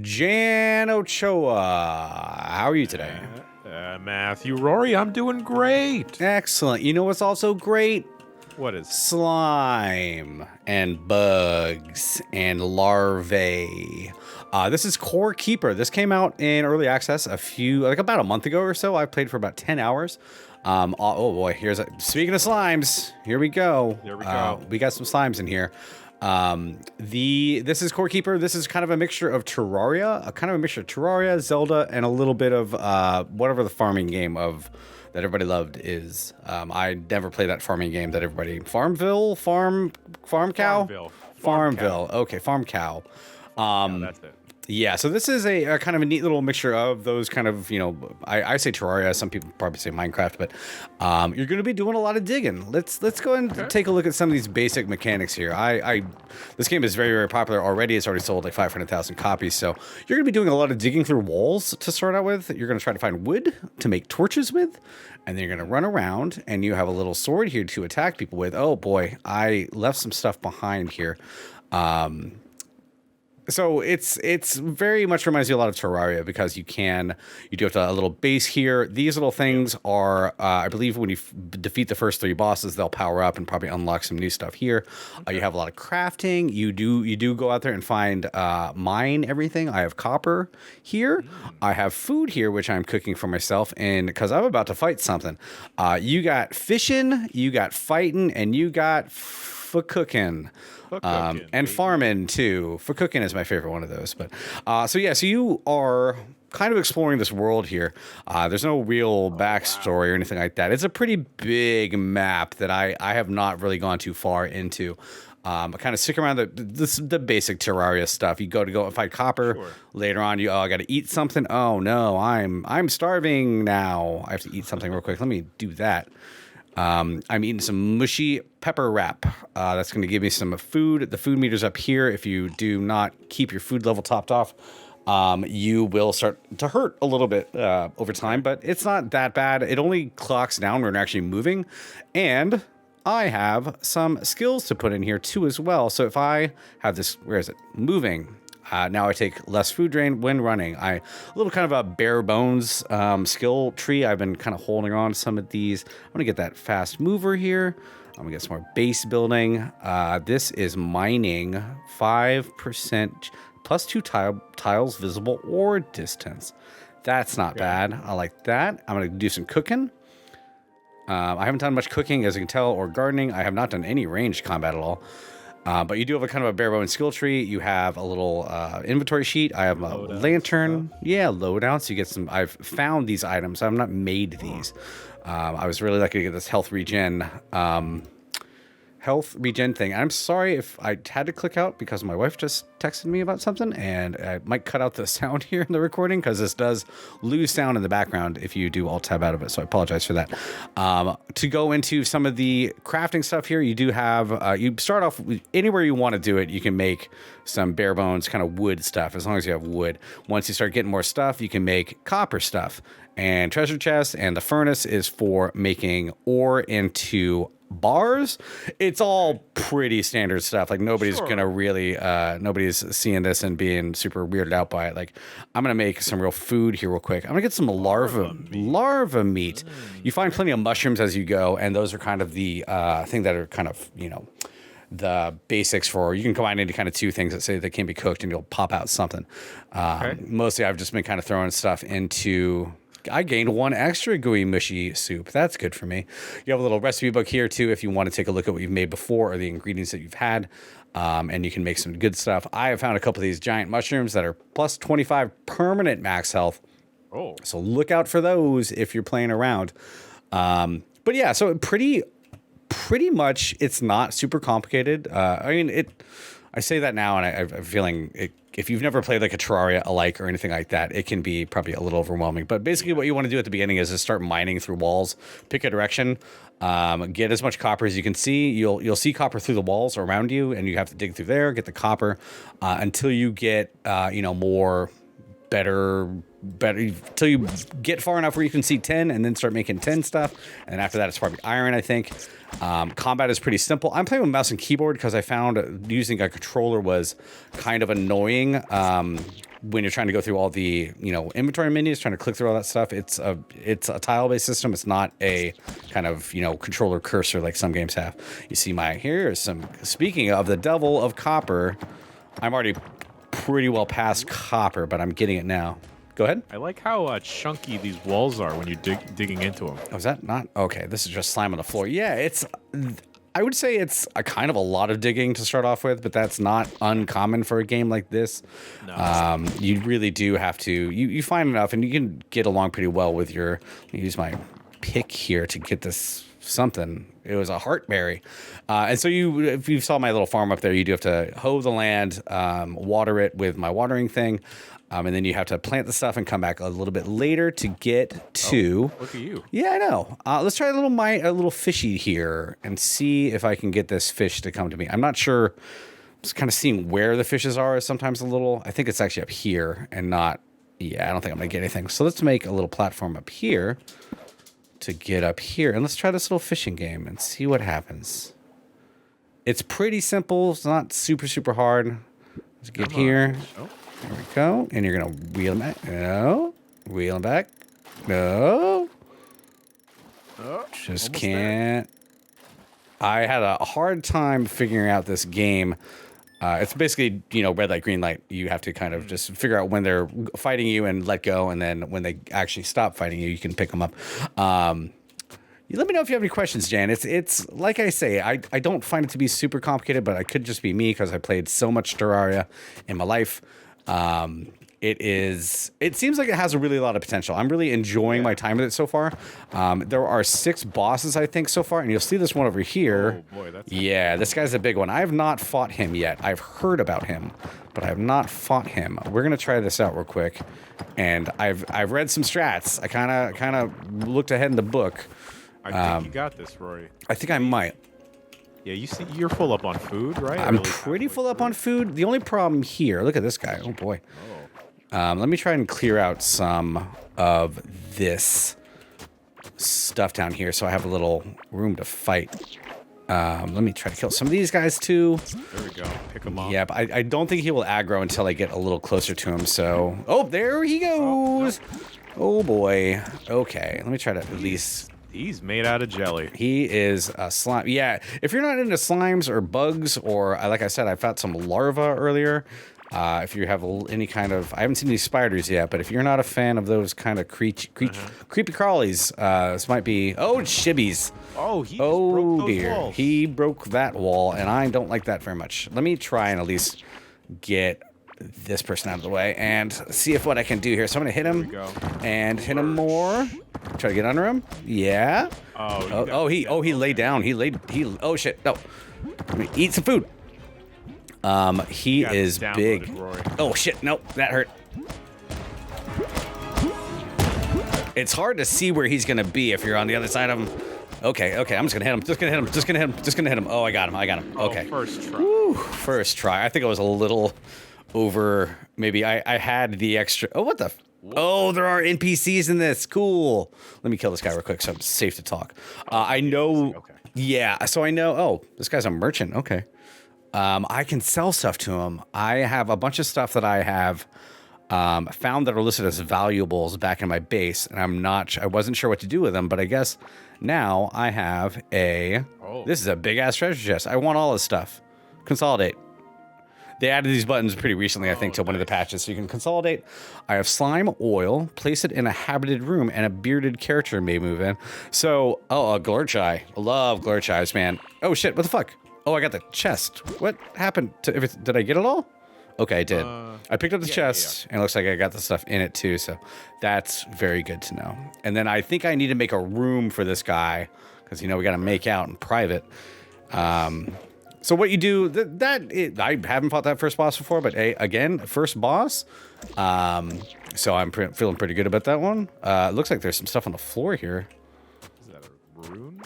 Jan Ochoa. How are you today? Matthew Rorie, I'm doing great. Excellent. You know what's also great? What is? Slime and bugs and larvae. This is Core Keeper. This came out in early access about a month ago or so. I played for about 10 hours. Oh boy, speaking of slimes, here we go. Here we go. We got some slimes in here. This is Core Keeper. This is kind of a mixture of Terraria, Zelda, and a little bit of whatever the farming game that everybody loved is. I never played that farming game that everybody Farm Cow. Farmville. Okay, Farm Cow. Yeah, that's it. Yeah, so this is a kind of a neat little mixture of those kind of, I say Terraria, some people probably say Minecraft, but you're going to be doing a lot of digging. Let's go ahead and take a look at some of these basic mechanics here. This game is very, very popular already. It's already sold like 500,000 copies, so you're going to be doing a lot of digging through walls to start out with. You're going to try to find wood to make torches with, and then you're going to run around, and you have a little sword here to attack people with. Oh boy, I left some stuff behind here. So it's very much reminds you a lot of Terraria because you do have a little base here. These little things are, I believe, when you defeat the first 3 bosses, they'll power up and probably unlock some new stuff here. You have a lot of crafting. You do go out there and find mine everything. I have copper here. I have food here, which I'm cooking for myself, and because I'm about to fight something. You got fishing, you got fighting, and you got for cooking. And farming too. For cooking is my favorite one of those. But so you are kind of exploring this world here. There's no real backstory or anything like that. It's a pretty big map that I have not really gone too far into. I kind of stick around the basic Terraria stuff. You go and find copper. Sure. Later on, I got to eat something. Oh no, I'm starving now. I have to eat something real quick. Let me do that. I'm eating some mushy pepper wrap. That's going to give me some food. The food meter's up here. If you do not keep your food level topped off, you will start to hurt a little bit over time, but it's not that bad. It only clocks down when you're actually moving. And I have some skills to put in here too as well. So if I have this, where is it? Moving. Now I take less food drain when running. A little kind of a bare bones skill tree. I've been kind of holding on to some of these. I'm gonna get that fast mover here. I'm gonna get some more base building. This is mining 5% plus 2 tiles visible or distance. That's not bad. I like that. I'm gonna do some cooking. I haven't done much cooking, as you can tell, or gardening. I have not done any ranged combat at all. But you do have a kind of a bare bone skill tree. You have a little inventory sheet. I have a lantern. Yeah, loadout. So you get some. I've found these items. I've not made these. I was really lucky to get this health regen thing. I'm sorry if I had to click out because my wife just texted me about something, and I might cut out the sound here in the recording because this does lose sound in the background if you do alt tab out of it. So I apologize for that. To go into some of the crafting stuff here, you do have, you start off with anywhere you want to do it. You can make some bare bones kind of wood stuff as long as you have wood. Once you start getting more stuff, you can make copper stuff and treasure chests, and the furnace is for making ore into bars. It's all pretty standard stuff. Like nobody's gonna really nobody's seeing this and being super weirded out by it. Like I'm gonna make some real food here real quick. I'm gonna get some larva meat. You find plenty of mushrooms as you go, and those are kind of the thing that are kind of the basics for. You can combine into kind of 2 things that say they can be cooked and you'll pop out something. Mostly I've just been kind of throwing stuff into. I gained 1 extra gooey mushy soup. That's good for me. You have a little recipe book here too if you want to take a look at what you've made before or the ingredients that you've had, and you can make some good stuff. I have found a couple of these giant mushrooms that are plus 25 permanent max health. Oh, so look out for those if you're playing around. But yeah, so pretty much it's not super complicated. I say that now, and I'm feeling it. If you've never played like a Terraria alike or anything like that, it can be probably a little overwhelming. But basically what you want to do at the beginning is just start mining through walls, pick a direction, get as much copper as you can see. You'll see copper through the walls around you, and you have to dig through there, get the copper until you get, better until you get far enough where you can see 10 and then start making 10 stuff. And after that, it's probably iron, I think. Combat is pretty simple. I'm playing with mouse and keyboard because I found using a controller was kind of annoying. when you're trying to go through all the inventory menus, trying to click through all that stuff. It's a tile-based system. It's not a kind of controller cursor like some games have. You see here's some. Speaking of the devil of copper, I'm already pretty well past copper, but I'm getting it now. Go ahead. I like how chunky these walls are when you're digging into them. Oh, is that not? Okay, this is just slime on the floor. Yeah, I would say it's a kind of a lot of digging to start off with, but that's not uncommon for a game like this. No. You really do have to, you find enough, and you can get along pretty well with your, let me use my pick here to get this something. It was a heartberry. And so if you saw my little farm up there, you do have to hoe the land, water it with my watering thing. And then you have to plant the stuff and come back a little bit later to get to. Oh, look at you. Yeah, I know. Let's try a little fishy here and see if I can get this fish to come to me. I'm not sure. Just kind of seeing where the fishes are is sometimes a little. I think it's actually up here and not. Yeah, I don't think I'm gonna get anything. So let's make a little platform up here to get up here, and let's try this little fishing game and see what happens. It's pretty simple. It's not super hard. Let's get here. Oh. There we go. And you're going to wheel him back. No. Wheel him back. No. Oh, just can't. There. I had a hard time figuring out this game. It's basically, red light, green light. You have to kind of just figure out when they're fighting you and let go. And then when they actually stop fighting you, you can pick them up. Let me know if you have any questions, Jan. It's like I say, I don't find it to be super complicated, but it could just be me because I played so much Terraria in my life. It seems like it has a lot of potential. I'm really enjoying my time with it so far. There are 6 bosses, I think, so far, and you'll see this one over here. Oh boy, that's this guy's a big one. I have not fought him yet. I've heard about him, but I have not fought him. We're gonna try this out real quick, and I've read some strats. I kind of looked ahead in the book. I think you got this, Rory. I think I might. Yeah, you're full up on food, right? I'm pretty full up on food. The only problem here, look at this guy. Oh boy. Let me try and clear out some of this stuff down here so I have a little room to fight. Let me try to kill some of these guys too. There we go. Pick them off. Yeah, but I don't think he will aggro until I get a little closer to him. So, oh, there he goes. Oh boy. Okay, let me try to at least. He's made out of jelly. He is a slime. Yeah, if you're not into slimes or bugs, or like I said, I found some larvae earlier. If you have any kind of, I haven't seen any spiders yet, but if you're not a fan of those kind of creepy crawlies, this might be. Oh, shibbies. Oh, he broke those dear, walls. He broke that wall, and I don't like that very much. Let me try and at least get this person out of the way and see what I can do here. So I'm gonna hit him and hit him more. Try to get under him. Yeah. He laid down. Oh shit. No. Let me eat some food. He is big. Oh shit. Nope. That hurt. It's hard to see where he's gonna be if you're on the other side of him. Okay. I'm just gonna hit him. Oh, I got him. Okay. First try. Woo, first try. I think I was a little over. Maybe I had the extra. Oh, what the? Oh, there are NPCs in this. Cool. Let me kill this guy real quick so I'm safe to talk. I know. Okay. Yeah, so I know. Oh, this guy's a merchant. Okay. I can sell stuff to him. I have a bunch of stuff that I have found that are listed as valuables back in my base, and I wasn't sure what to do with them, but I guess now I have this is a big ass treasure chest. I want all this stuff. Consolidate. They added these buttons pretty recently, I think, to one of the patches, so you can consolidate. I have slime oil, place it in a habited room, and a bearded character may move in. So, a Glurch eye. I love Glurch eyes, man. Oh shit, what the fuck? Oh, I got the chest. What happened to it? Did I get it all? Okay, I did. I picked up the chest, and it looks like I got the stuff in it too, so that's very good to know. And then I think I need to make a room for this guy, because, we got to make out in private. So what you do, I haven't fought that first boss before, but again, first boss. So I'm feeling pretty good about that one. It looks like there's some stuff on the floor here. Is that a rune?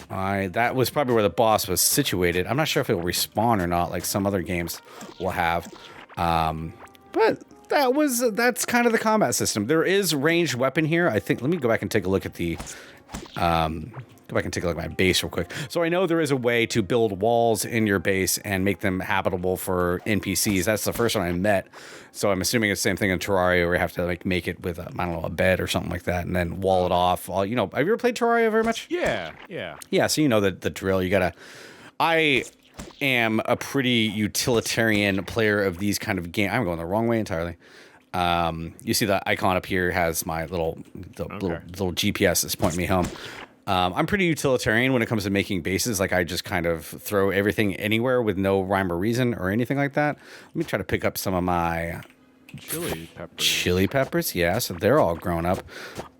That was probably where the boss was situated. I'm not sure if it'll respawn or not, like some other games will have. But that's kind of the combat system. There is ranged weapon here. I think, let me go back and take a look at the Go back and take a look at my base real quick. So I know there is a way to build walls in your base and make them habitable for NPCs. That's the first one I met. So I'm assuming it's the same thing in Terraria where you have to like make it with, I don't know, a bed or something like that and then wall it off. Have you ever played Terraria very much? Yeah. Yeah, so you know the drill. I am a pretty utilitarian player of these kind of games. I'm going the wrong way entirely. You see the icon up here has my little GPS that's pointing me home. I'm pretty utilitarian when it comes to making bases. Like I just kind of throw everything anywhere with no rhyme or reason or anything like that. Let me try to pick up some of my chili peppers. Yeah, so they're all grown up.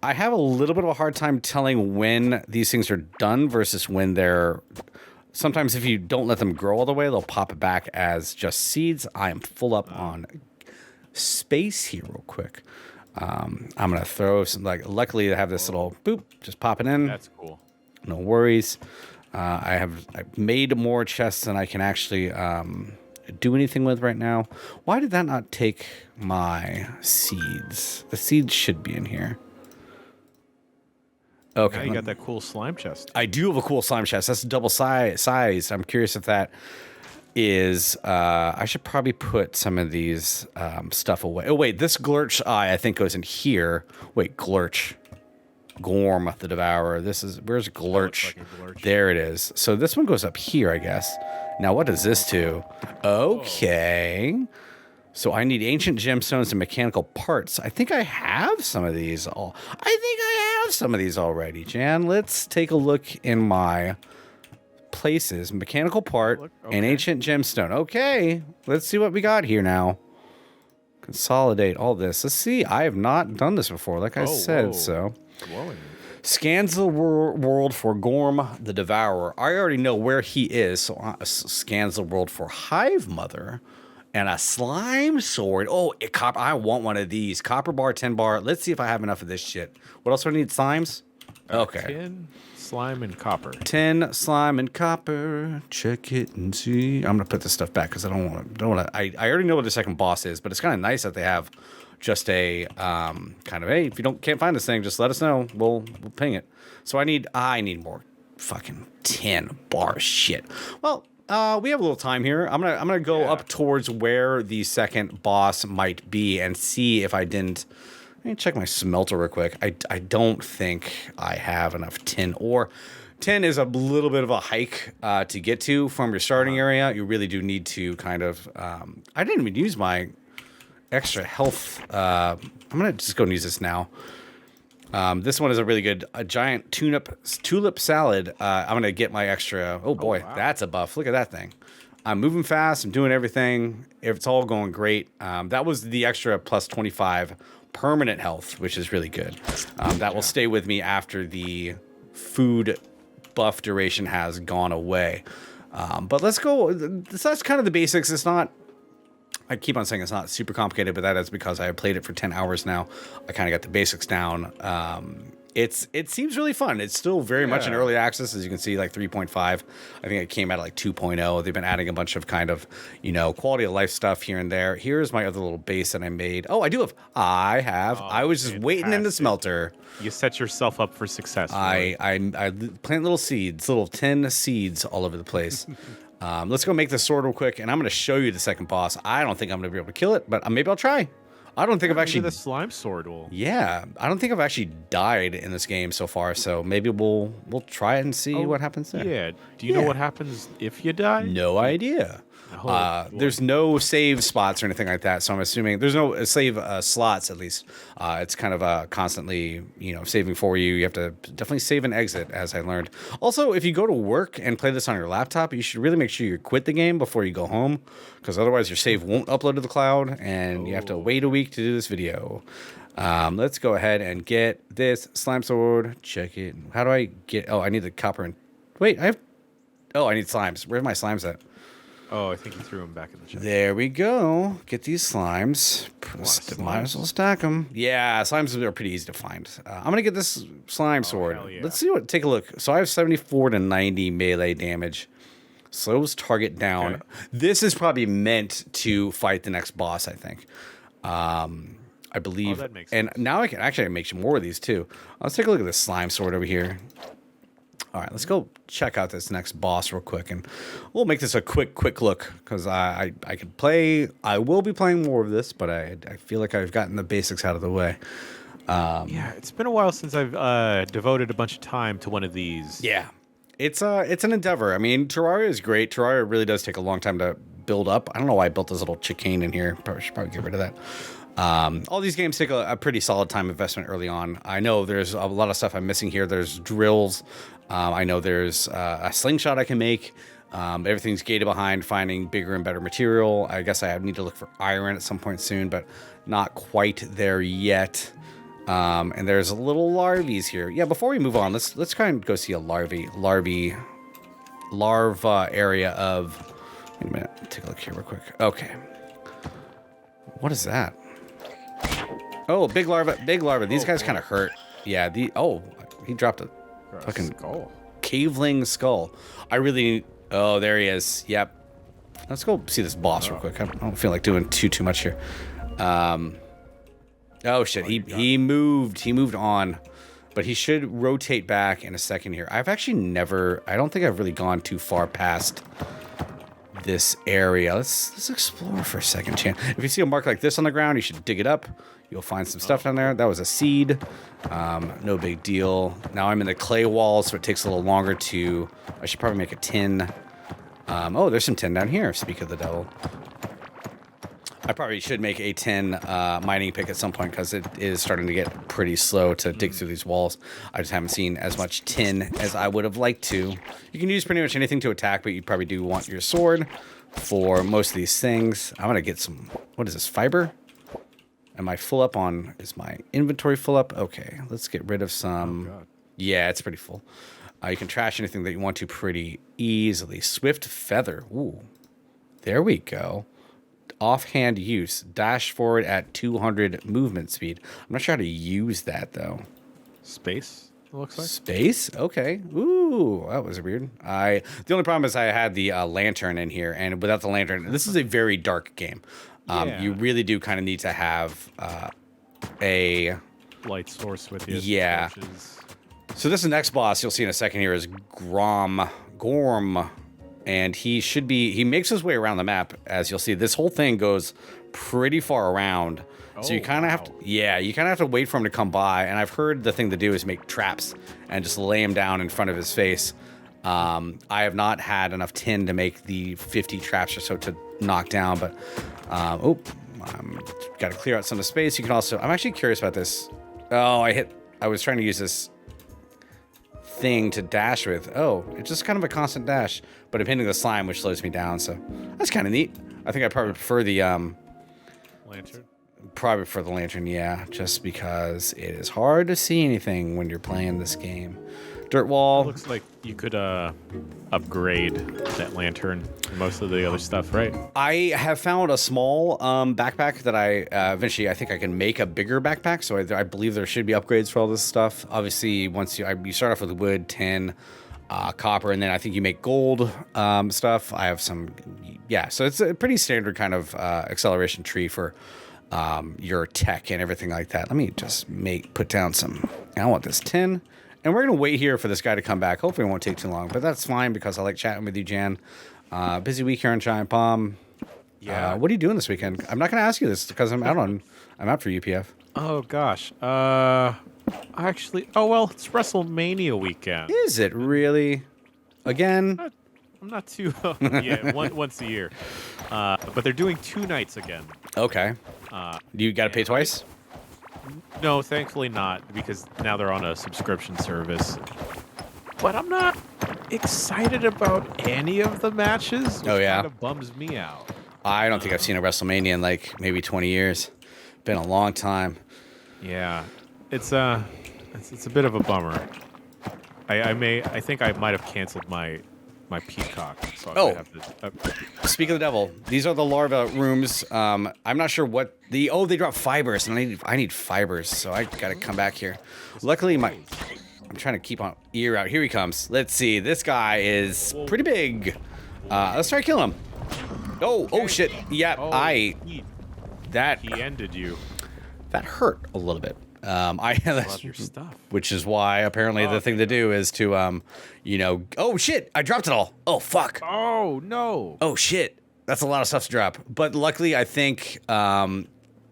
I have a little bit of a hard time telling when these things are done versus when they're... Sometimes if you don't let them grow all the way, they'll pop back as just seeds. I am full up on space here real quick. I'm going to throw some, luckily I have this little boop, just popping in. That's cool. No worries. I've made more chests than I can actually do anything with right now. Why did that not take my seeds? The seeds should be in here. Okay. Now you got that cool slime chest. I do have a cool slime chest. That's double size. I'm curious if that is... I should probably put some of these stuff away. Oh, wait. This Glurch eye, I think, goes in here. Wait, Glurch. Ghorm, the Devourer. Where's Glurch? Like There it is. So this one goes up here, I guess. Now, what does this do? Okay. So I need ancient gemstones and mechanical parts. I think I have some of these already, Jan. Let's take a look in my places. Mechanical part and ancient gemstone. Okay, let's see what we got here now. Consolidate all this. Let's see. I have not done this before, like I said. So scans the world for Ghorm the Devourer. I already know where he is, so scans the world for Hive Mother. And a slime sword. Oh, copper. I want one of these. Copper bar, 10 bar. Let's see if I have enough of this shit. What else do I need? Slimes? Okay. 10 slime and copper. 10 slime and copper. Check it and see. I'm gonna put this stuff back because I don't want to. I already know what the second boss is, but it's kind of nice that they have just a kind of, hey, if you can't find this thing, just let us know. We'll ping it. So I need more fucking 10 bar shit. Well. We have a little time here. I'm gonna go up towards where the second boss might be and see if I didn't. Let me check my smelter real quick. I don't think I have enough tin ore. Tin is a little bit of a hike to get to from your starting area. You really do need to kind of. I didn't even use my extra health. I'm gonna just go and use this now. This one is a giant tulip salad. I'm going to get my extra. Oh, boy, that's a buff. Look at that thing. I'm moving fast. I'm doing everything. It's all going great. That was the extra plus 25 permanent health, which is really good. That will stay with me after the food buff duration has gone away. But let's go. That's kind of the basics. It's not... I keep on saying it's not super complicated, but that is because I have played it for 10 hours now. I kind of got the basics down. It seems really fun. It's still very much in early access, as you can see, like 3.5. I think it came out at like 2.0. They've been adding a bunch of kind of, quality of life stuff here and there. Here's my other little base that I made. Oh, I have. I was just waiting in the smelter. You set yourself up for success. I plant little seeds, little 10 seeds all over the place. Let's go make this sword real quick, and I'm going to show you the second boss. I don't think I'm going to be able to kill it, but maybe I'll try. I don't think I've actually... the slime sword will... Yeah, I don't think I've actually died in this game so far, so maybe we'll try it and see what happens there. Yeah. Do you know what happens if you die? No idea. There's no save spots or anything like that, so I'm assuming there's no save slots, at least. It's kind of constantly, saving for you. You have to definitely save and exit, as I learned. Also, if you go to work and play this on your laptop, you should really make sure you quit the game before you go home, because otherwise your save won't upload to the cloud, and you have to wait a week to do this video. Let's go ahead and get this slime sword. Check it. How do I get... Oh, I need the copper and... Wait, I need slimes. Where's my slimes at? Oh, I think you threw them back in the chest. There we go. Get these slimes. Might as well stack them. Yeah, slimes are pretty easy to find. I'm going to get this slime sword. Hell yeah. Let's see take a look. So I have 74 to 90 melee damage. Slows target down. Okay. This is probably meant to fight the next boss, I think. I believe. That makes sense. And now I can actually make more of these too. Let's take a look at this slime sword over here. All right, let's go check out this next boss real quick, and we'll make this a quick look because I could play. I will be playing more of this, but I feel like I've gotten the basics out of the way. Yeah, it's been a while since I've devoted a bunch of time to one of these. Yeah, it's an endeavor. I mean, Terraria is great. Terraria really does take a long time to build up. I don't know why I built this little chicane in here. Should probably get rid of that. All these games take a pretty solid time investment early on. I know there's a lot of stuff I'm missing here. There's drills. I know there's a slingshot I can make. Everything's gated behind finding bigger and better material. I guess I need to look for iron at some point soon, but not quite there yet. And there's little larvies here. Yeah, before we move on, let's kind of go see a larva area of. Wait a minute. Take a look here real quick. Okay. What is that? Oh, big larva. These guys kind of hurt. Yeah. He dropped a fucking skull. Caveling skull. I really. Oh, there he is. Yep. Let's go see this boss real quick. I don't feel like doing too much here. Oh shit. He moved. He moved on. But he should rotate back in a second here. I've actually never. I don't think I've really gone too far past this area. Let's explore for a second, Chan. If you see a mark like this on the ground, you should dig it up. You'll find some stuff down there. That was a seed. No big deal. Now I'm in the clay wall, so it takes a little longer to. I should probably make a tin. Oh, there's some tin down here. Speak of the devil. I probably should make a tin mining pick at some point because it is starting to get pretty slow to dig through these walls. I just haven't seen as much tin as I would have liked to. You can use pretty much anything to attack, but you probably do want your sword for most of these things. I'm going to get some... What is this? Fiber? Am I full up on... Is my inventory full up? Okay, let's get rid of some... Oh, God. Yeah, it's pretty full. You can trash anything that you want to pretty easily. Swift feather. Ooh. There we go. Offhand use. Dash forward at 200 movement speed. I'm not sure how to use that, though. Space, it looks like. Space? Okay. Ooh, that was weird. The only problem is I had the lantern in here, and without the lantern, this is a very dark game. Yeah. You really do kind of need to have a... Light source with you. Yeah. Torches. So this next boss you'll see in a second here is Ghorm. And he makes his way around the map, as you'll see. This whole thing goes pretty far around. So you kind of have to, you kind of have to wait for him to come by. And I've heard the thing to do is make traps and just lay him down in front of his face. I have not had enough tin to make the 50 traps or so to knock down, but, got to clear out some of the space. You can also, I'm actually curious about this. Oh, I was trying to use this thing to dash with. Oh, it's just kind of a constant dash, but I'm hitting the slime, which slows me down, so that's kind of neat. I think I probably prefer the Lantern. Probably prefer the lantern, yeah, just because it is hard to see anything when you're playing this game. Dirt wall. It looks like you could upgrade that lantern and most of the other stuff, right? I have found a small backpack that I eventually I think I can make a bigger backpack. So I believe there should be upgrades for all this stuff. Obviously, once you start off with wood, tin, copper, and then I think you make gold stuff. I have some, yeah. So it's a pretty standard kind of acceleration tree for your tech and everything like that. Let me just put down some. I want this tin. And we're going to wait here for this guy to come back. Hopefully it won't take too long, but that's fine because I like chatting with you, Jan. Busy week here on Giant Palm. Yeah. What are you doing this weekend? I'm not going to ask you this because I'm out for UPF. Oh, gosh. Actually, it's WrestleMania weekend. Is it really? Again? I'm not too... yeah, once a year. But they're doing 2 nights again. Okay. You got to pay twice? No, thankfully not, because now they're on a subscription service. But I'm not excited about any of the matches, which kind of bums me out. I don't think I've seen a WrestleMania in like maybe 20 years. Been a long time. Yeah, it's a bit of a bummer. I think I might have canceled my Peacock. So I might have to, Speak of the devil, these are the larva rooms. I'm not sure what they drop fibers, and I need fibers, so I gotta come back here. Luckily, I'm trying to keep on ear out. Here he comes. Let's see. This guy is pretty big. Let's try to kill him. Oh shit. Yeah, he ended you. That hurt a little bit. I love your stuff. Which is why apparently the thing to do is to, oh shit, I dropped it all. Oh fuck. Oh no. Oh shit, that's a lot of stuff to drop. But luckily, I think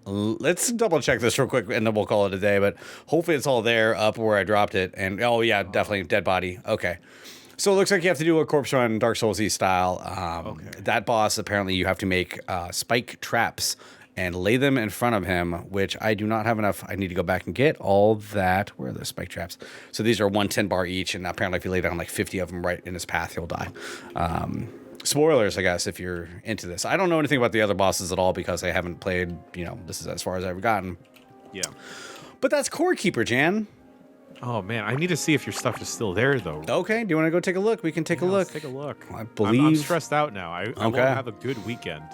let's double check this real quick and then we'll call it a day. But hopefully, it's all there up where I dropped it. And oh yeah, definitely dead body. Okay. So it looks like you have to do a corpse run, Dark Souls-y style. That boss, apparently, you have to make spike traps and lay them in front of him, which I do not have enough. I need to go back and get all that. Where are the spike traps? So these are 110 bar each, and apparently if you lay down like 50 of them right in his path, he'll die. Spoilers, I guess, if you're into this. I don't know anything about the other bosses at all because I haven't played, this is as far as I've gotten. Yeah. But that's Core Keeper, Jan. Oh, man, I need to see if your stuff is still there, though. Okay, do you want to go take a look? We can take a look. Let's take a look. I believe... I'm stressed out now. I won't have a good weekend.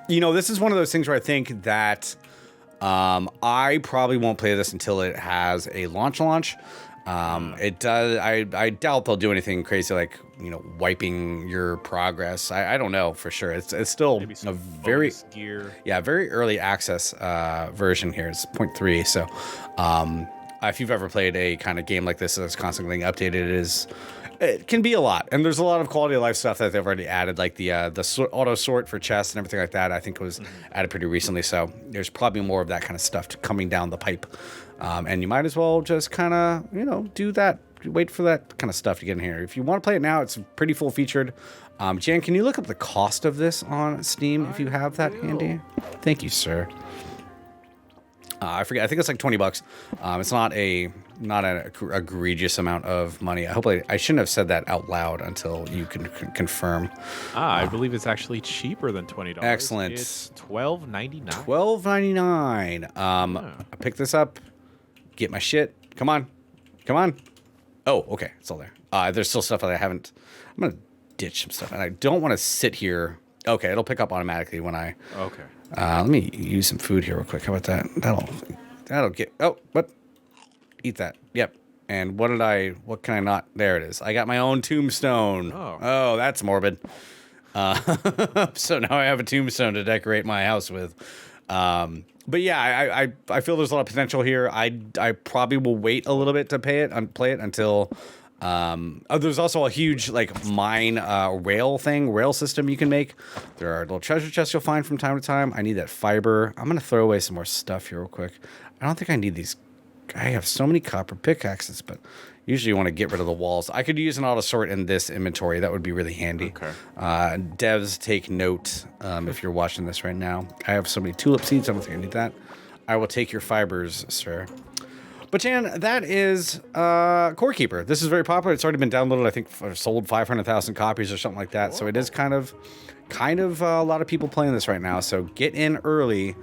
This is one of those things where I think that I probably won't play this until it has a launch. It does. I doubt they'll do anything crazy like wiping your progress. I don't know for sure. It's still a very gear. Yeah, very early access version here. It's 0.3. So if you've ever played a kind of game like this that's constantly getting updated, it can be a lot. And there's a lot of quality of life stuff that they've already added, like the auto sort for chests and everything like that. I think it was added pretty recently. So there's probably more of that kind of stuff coming down the pipe. And you might as well just kind of, do that. Wait for that kind of stuff to get in here. If you want to play it now, it's pretty full featured. Jan, can you look up the cost of this on Steam if you have that handy? Thank you, sir. I forget. I think it's like $20. It's not an egregious amount of money. I shouldn't have said that out loud until you can confirm. I believe it's actually cheaper than $20. Excellent. It's $12.99. $12.99. I picked this up. Get my shit. Come on. Oh, okay. It's all there. There's still stuff that I haven't. I'm gonna ditch some stuff, and I don't want to sit here. Okay, it'll pick up automatically when I. Okay. Let me use some food here real quick. How about that? That'll get. Oh, what? Eat that. Yep. And what can I not? There it is. I got my own tombstone. Oh, that's morbid. So now I have a tombstone to decorate my house with. But yeah, I feel there's a lot of potential here. I probably will wait a little bit to play it until. There's also a huge mine rail system you can make. There are little treasure chests you'll find from time to time. I need that fiber. I'm gonna throw away some more stuff here real quick. I don't think I need these. I have so many copper pickaxes, but usually you want to get rid of the walls. I could use an auto sort in this inventory. That would be really handy. Okay. Devs, take note if you're watching this right now. I have so many tulip seeds. I don't think I need that. I will take your fibers, sir. But Jan, that is Core Keeper. This is very popular. It's already been downloaded. I think sold 500,000 copies or something like that. Whoa. So it is kind of a lot of people playing this right now. So get in early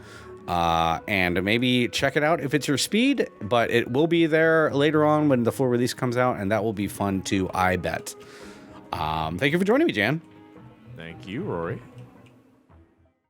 and maybe check it out if it's your speed. But it will be there later on when the full release comes out, and that will be fun too, I bet. Thank you for joining me, Jan. Thank you, Rory.